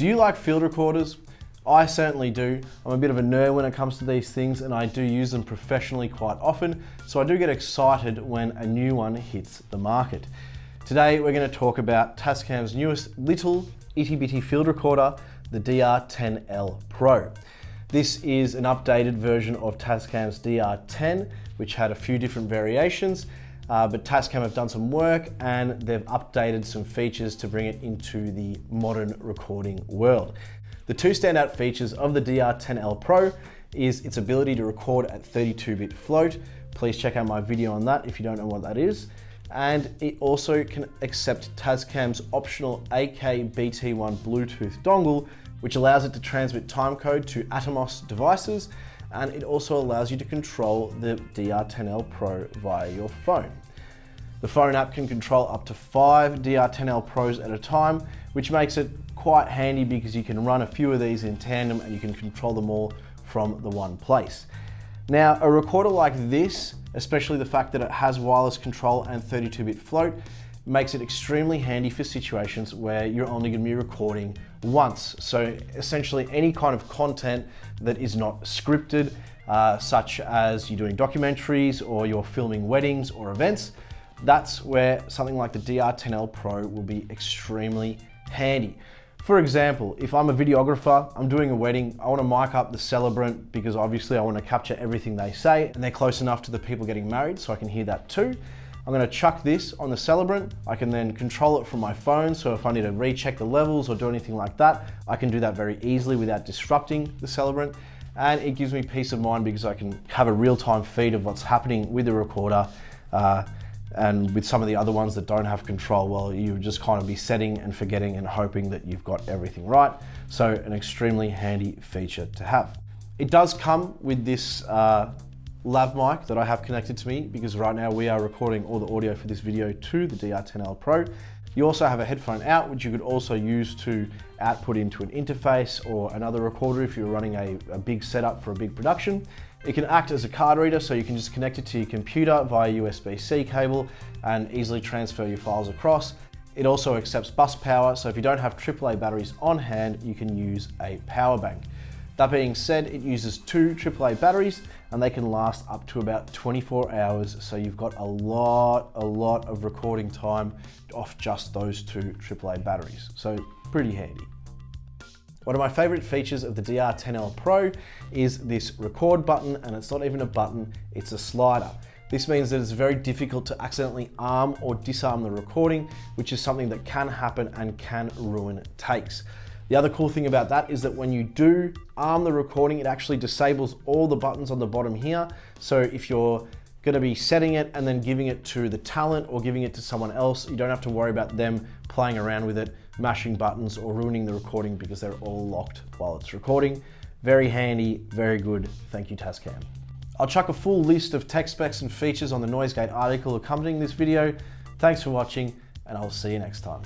Do you like field recorders? I certainly do. I'm a bit of a nerd when it comes to these things, and I do use them professionally quite often, so I do get excited when a new one hits the market. Today we're going to talk about Tascam's newest little itty bitty field recorder, the DR-10L PRO. This is an updated version of Tascam's DR-10, which had a few different variations, but Tascam have done some work and they've updated some features to bring it into the modern recording world. The two standout features of the DR-10L PRO is its ability to record at 32-bit float. Please check out my video on that if you don't know what that is. And it also can accept Tascam's optional AK-BT1 Bluetooth dongle, which allows it to transmit timecode to Atomos devices, and it also allows you to control the DR-10L PRO via your phone. The phone app can control up to 5 DR-10L PROs at a time, which makes it quite handy because you can run a few of these in tandem and you can control them all from the one place. Now, a recorder like this, especially the fact that it has wireless control and 32-bit float, makes it extremely handy for situations where you're only going to be recording once. So essentially any kind of content that is not scripted, such as you're doing documentaries or you're filming weddings or events, that's where something like the DR-10L PRO will be extremely handy. For example, if I'm a videographer, I'm doing a wedding, I want to mic up the celebrant because obviously I want to capture everything they say and they're close enough to the people getting married so I can hear that too. I'm going to chuck this on the celebrant. I can then control it from my phone, so if I need to recheck the levels or do anything like that, I can do that very easily without disrupting the celebrant. And it gives me peace of mind because I can have a real-time feed of what's happening with the recorder. And with some of the other ones that don't have control, well, you just kind of be setting and forgetting and hoping that you've got everything right. So an extremely handy feature to have. It does come with this lav mic that I have connected to me because right now we are recording all the audio for this video to the DR-10L PRO. You also have a headphone out, which you could also use to output into an interface or another recorder if you're running a big setup for a big production. It can act as a card reader, so you can just connect it to your computer via USB-C cable and easily transfer your files across. It also accepts bus power, so if you don't have AAA batteries on hand, you can use a power bank. That being said, it uses 2 AAA batteries and they can last up to about 24 hours, so you've got a lot of recording time off just those 2 AAA batteries, so pretty handy. One of my favorite features of the DR-10L PRO is this record button, and it's not even a button, it's a slider. This means that it's very difficult to accidentally arm or disarm the recording, which is something that can happen and can ruin takes. The other cool thing about that is that when you do arm the recording, it actually disables all the buttons on the bottom here. So if you're going to be setting it and then giving it to the talent or giving it to someone else, you don't have to worry about them playing around with it, mashing buttons or ruining the recording because they're all locked while it's recording. Very handy, very good. Thank you, Tascam. I'll chuck a full list of tech specs and features on the NoiseGate article accompanying this video. Thanks for watching, and I'll see you next time.